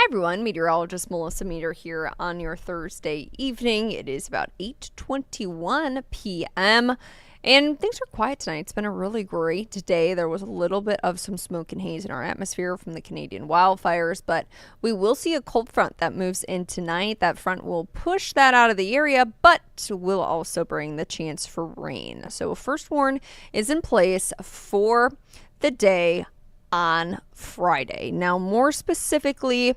Hi everyone, Meteorologist Melissa Meeder here on your Thursday evening. It is about 8:21 p.m. and things are quiet tonight. It's been a really great day. There was a little bit of some smoke and haze in our atmosphere from the Canadian wildfires, but we will see a cold front that moves in tonight. That front will push that out of the area, but will also bring the chance for rain. So a first warn is in place for the day on Friday. Now, more specifically,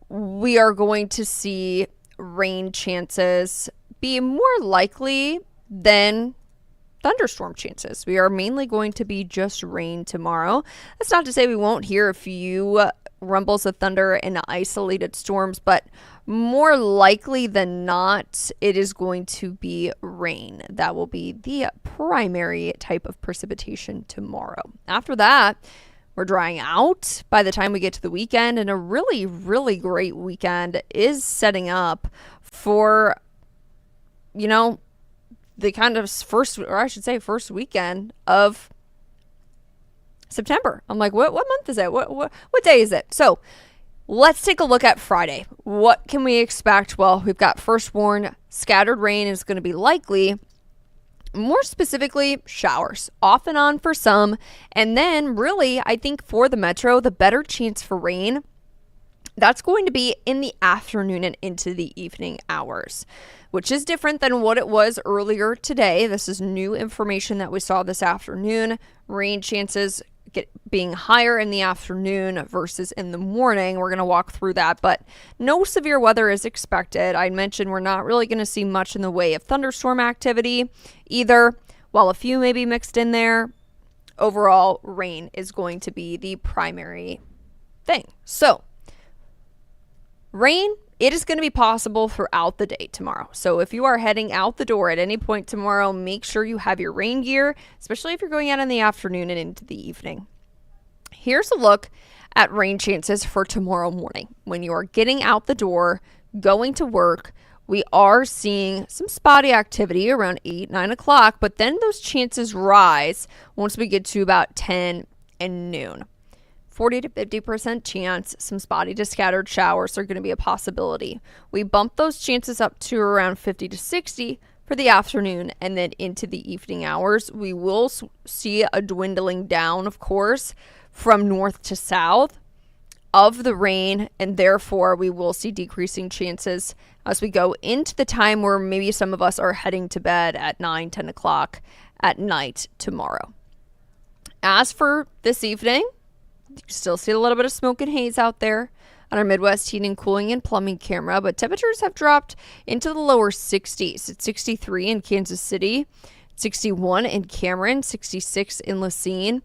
we are going to see rain chances be more likely than thunderstorm chances. We are mainly going to be just rain tomorrow. That's not to say we won't hear a few rumbles of thunder and isolated storms, but more likely than not, it is going to be rain. That will be the primary type of precipitation tomorrow. After that, we're drying out by the time we get to the weekend, and a really, really great weekend is setting up for, the kind of first weekend of September. I'm like, what month is it? What day is it? So let's take a look at Friday. What can we expect? Well, we've got first warn, scattered rain is going to be likely. More specifically, showers off and on for some. And then really, I think for the metro, the better chance for rain, that's going to be in the afternoon and into the evening hours, which is different than what it was earlier today. This is new information that we saw this afternoon. Rain chances being higher in the afternoon versus in the morning. We're going to walk through that, but no severe weather is expected. I mentioned we're not really going to see much in the way of thunderstorm activity either, while a few may be mixed in there. Overall, rain is going to be the primary thing. So, rain, it is going to be possible throughout the day tomorrow. So if you are heading out the door at any point tomorrow, make sure you have your rain gear, especially if you're going out in the afternoon and into the evening. Here's a look at rain chances for tomorrow morning. When you are getting out the door, going to work, we are seeing some spotty activity around 8, 9 o'clock, but then those chances rise once we get to about 10 and noon. 40 to 50% chance some spotty to scattered showers are going to be a possibility. We bump those chances up to around 50 to 60 for the afternoon, and then into the evening hours. We will see a dwindling down, of course, from north to south of the rain, and therefore we will see decreasing chances as we go into the time where maybe some of us are heading to bed at 9, 10 o'clock at night tomorrow. As for this evening, you still see a little bit of smoke and haze out there on our Midwest heating, cooling, and plumbing camera, but temperatures have dropped into the lower 60s. It's 63 in Kansas City, 61 in Cameron, 66 in Lacine.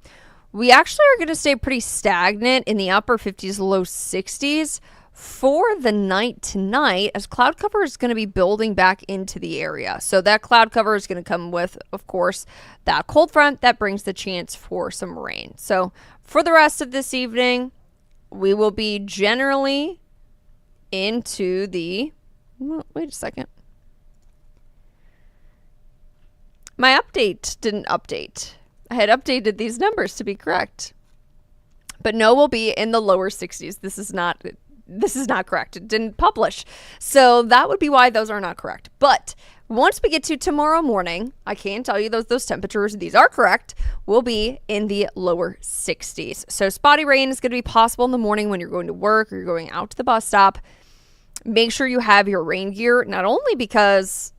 We actually are going to stay pretty stagnant in the upper 50s, low 60s for the night tonight, as cloud cover is going to be building back into the area. So that cloud cover is going to come with, of course, that cold front that brings the chance for some rain. So for the rest of this evening, we will be generally into the... Wait a second. My update didn't update. I had updated these numbers to be correct. But no, we'll be in the lower 60s. This is not correct. It didn't publish. So that would be why those are not correct. But once we get to tomorrow morning, I can tell you those temperatures, these are correct, will be in the lower 60s. So spotty rain is going to be possible in the morning when you're going to work or you're going out to the bus stop. Make sure you have your rain gear, not only because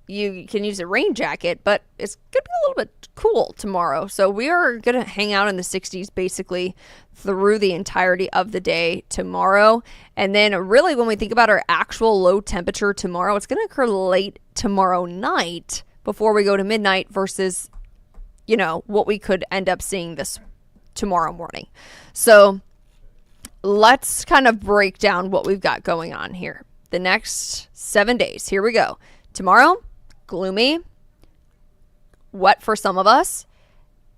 you can use a rain jacket, but it's going to be a little bit cool tomorrow. So we are going to hang out in the 60s basically through the entirety of the day tomorrow. And then really when we think about our actual low temperature tomorrow, it's going to occur late tomorrow night before we go to midnight versus, what we could end up seeing this tomorrow morning. So let's kind of break down what we've got going on here. The next 7 days. Here we go. Tomorrow, gloomy, wet for some of us.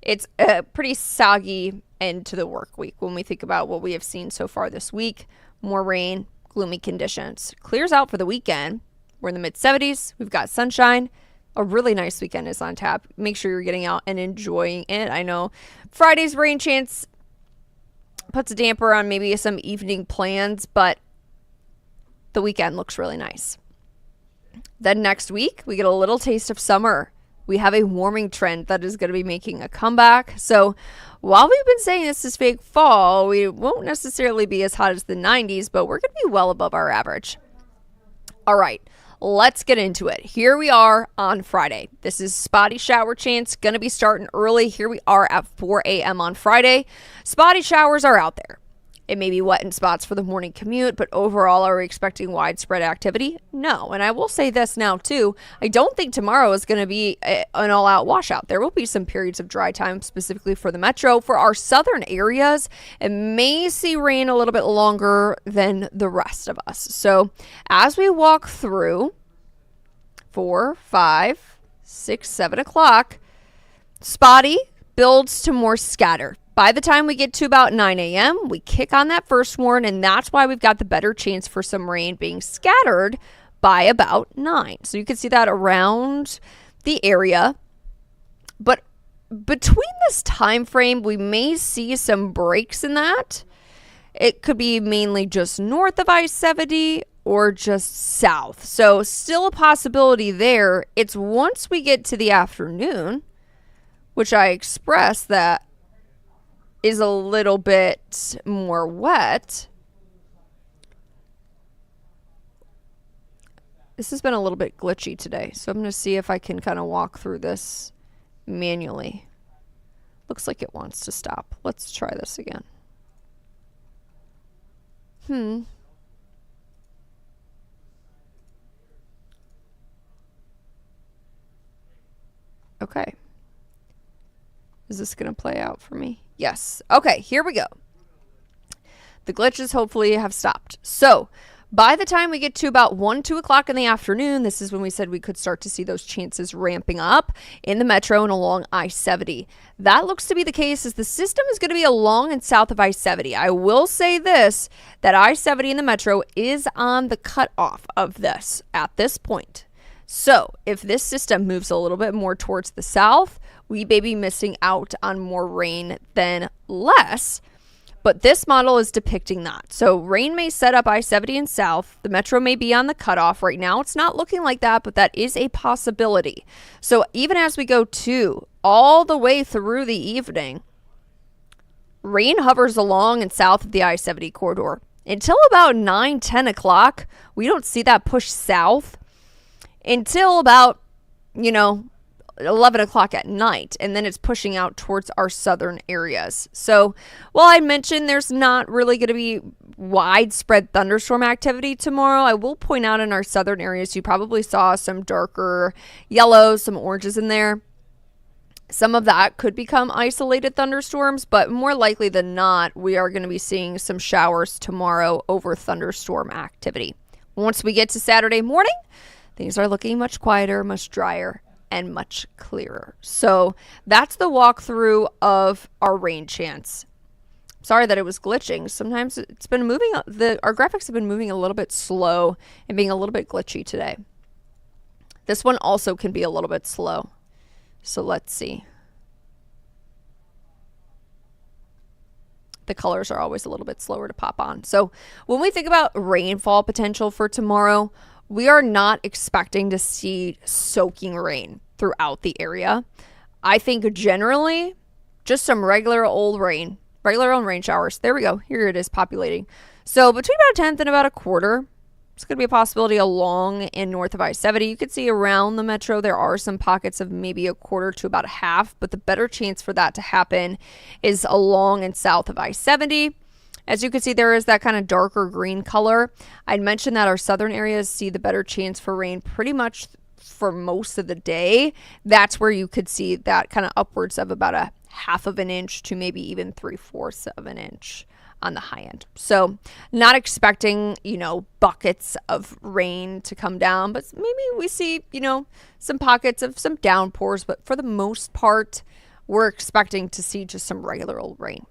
It's a pretty soggy end to the work week when we think about what we have seen so far this week. More rain, gloomy conditions. Clears out for the weekend. We're in the mid 70s. We've got sunshine. A really nice weekend is on tap. Make sure you're getting out and enjoying it. I know Friday's rain chance puts a damper on maybe some evening plans, but the weekend looks really nice. Then next week, we get a little taste of summer. We have a warming trend that is going to be making a comeback. So while we've been saying this is fake fall, we won't necessarily be as hot as the 90s, but we're going to be well above our average. All right, let's get into it. Here we are on Friday. This is spotty shower chance, going to be starting early. Here we are at 4 a.m. on Friday. Spotty showers are out there. It may be wet in spots for the morning commute, but overall, are we expecting widespread activity? No. And I will say this now, too. I don't think tomorrow is going to be an all-out washout. There will be some periods of dry time, specifically for the metro. For our southern areas, it may see rain a little bit longer than the rest of us. So as we walk through 4, 5, 6, 7 o'clock, spotty builds to more scattered. By the time we get to about 9 a.m., we kick on that first warn, and that's why we've got the better chance for some rain being scattered by about 9. So you can see that around the area. But between this time frame, we may see some breaks in that. It could be mainly just north of I-70 or just south. So still a possibility there. It's once we get to the afternoon, which I express that is a little bit more wet. This has been a little bit glitchy today, so I'm going to see if I can kind of walk through this manually. Looks like it wants to stop. Let's try this again. Okay. Is this going to play out for me? Yes. Okay, here we go. The glitches hopefully have stopped. So by the time we get to about 1, 2 o'clock in the afternoon, this is when we said we could start to see those chances ramping up in the metro and along I-70. That looks to be the case as the system is going to be along and south of I-70. I will say this, that I-70 in the metro is on the cutoff of this at this point. So if this system moves a little bit more towards the south, we may be missing out on more rain than less. But this model is depicting that. So rain may set up I-70 and south. The metro may be on the cutoff. Right now, it's not looking like that, but that is a possibility. So even as we go all the way through the evening, rain hovers along and south of the I-70 corridor. Until about 9, 10 o'clock, we don't see that push south until about, 11 o'clock at night, and then it's pushing out towards our southern areas. So while I mentioned there's not really going to be widespread thunderstorm activity tomorrow, I will point out in our southern areas, you probably saw some darker yellows, some oranges in there. Some of that could become isolated thunderstorms, but more likely than not, we are going to be seeing some showers tomorrow over thunderstorm activity. Once we get to Saturday morning, things are looking much quieter, much drier, and much clearer. So that's the walkthrough of our rain chance. Sorry that it was glitching. Sometimes it's been moving. Our graphics have been moving a little bit slow and being a little bit glitchy today. This one also can be a little bit slow. So let's see. The colors are always a little bit slower to pop on. So when we think about rainfall potential for tomorrow, we are not expecting to see soaking rain throughout the area. I think generally just some regular old rain showers. There we go. Here it is populating. So between about a tenth and about a quarter, it's going to be a possibility along and north of I-70. You can see around the metro, there are some pockets of maybe a quarter to about a half, but the better chance for that to happen is along and south of I-70. As you can see, there is that kind of darker green color. I'd mentioned that our southern areas see the better chance for rain pretty much for most of the day. That's where you could see that kind of upwards of about a half of an inch to maybe even 3/4 of an inch on the high end. So not expecting, buckets of rain to come down, but maybe we see, some pockets of some downpours. But for the most part, we're expecting to see just some regular old rain.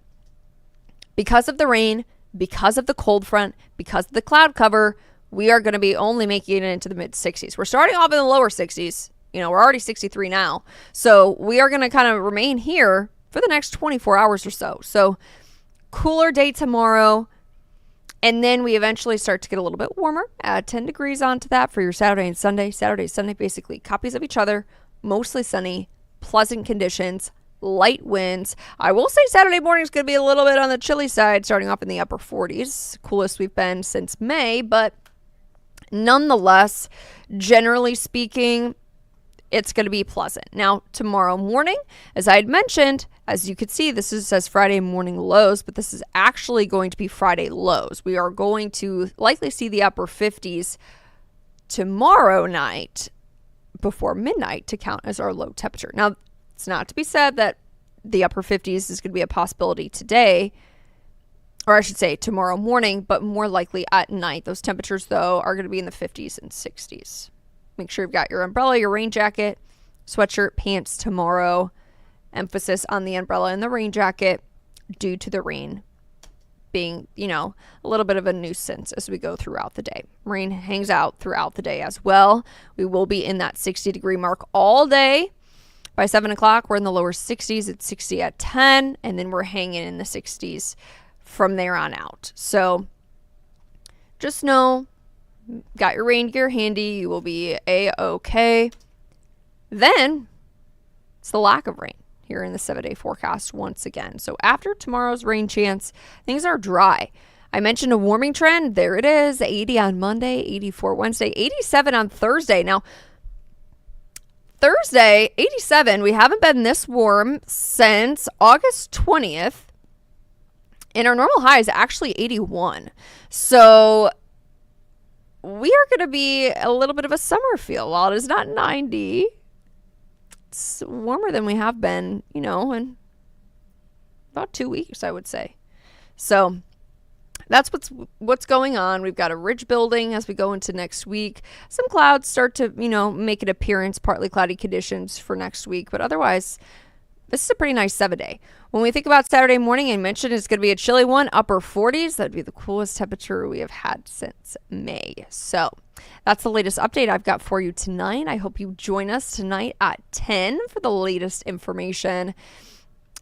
Because of the rain, because of the cold front, because of the cloud cover, we are going to be only making it into the mid 60s. We're starting off in the lower 60s. We're already 63 now. So we are going to kind of remain here for the next 24 hours or so. So cooler day tomorrow. And then we eventually start to get a little bit warmer. Add 10 degrees onto that for your Saturday and Sunday. Saturday, Sunday, basically copies of each other. Mostly sunny, pleasant conditions, light winds. I will say Saturday morning is going to be a little bit on the chilly side, starting off in the upper 40s. Coolest we've been since May. But nonetheless, generally speaking, it's going to be pleasant. Now, tomorrow morning, as I had mentioned, as you could see, this says Friday morning lows, but this is actually going to be Friday lows. We are going to likely see the upper 50s tomorrow night before midnight to count as our low temperature. Now, it's not to be said that the upper 50s is going to be a possibility today, or I should say tomorrow morning, but more likely at night. Those temperatures, though, are going to be in the 50s and 60s. Make sure you've got your umbrella, your rain jacket, sweatshirt, pants tomorrow. Emphasis on the umbrella and the rain jacket due to the rain being, a little bit of a nuisance as we go throughout the day. Rain hangs out throughout the day as well. We will be in that 60-degree mark all day. By 7 o'clock, we're in the lower 60s. It's 60 at 10, and then we're hanging in the 60s from there on out. So just know, got your rain gear handy. You will be A-okay. Then it's the lack of rain here in the 7-day forecast once again. So after tomorrow's rain chance, things are dry. I mentioned a warming trend. There it is. 80 on Monday, 84 Wednesday, 87 on Thursday. Now, Thursday, 87. We haven't been this warm since August 20th. And our normal high is actually 81. So we are going to be a little bit of a summer feel. While it is not 90, it's warmer than we have been, in about 2 weeks, I would say. So that's what's going on. We've got a ridge building as we go into next week. Some clouds start to, make an appearance, partly cloudy conditions for next week. But otherwise, this is a pretty nice 7-day. When we think about Saturday morning, I mentioned it's going to be a chilly one, upper 40s. That'd be the coolest temperature we have had since May. So that's the latest update I've got for you tonight. I hope you join us tonight at 10 for the latest information.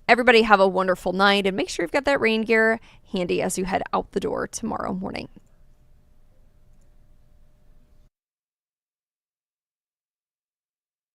Everybody have a wonderful night, and make sure you've got that rain gear handy as you head out the door tomorrow morning.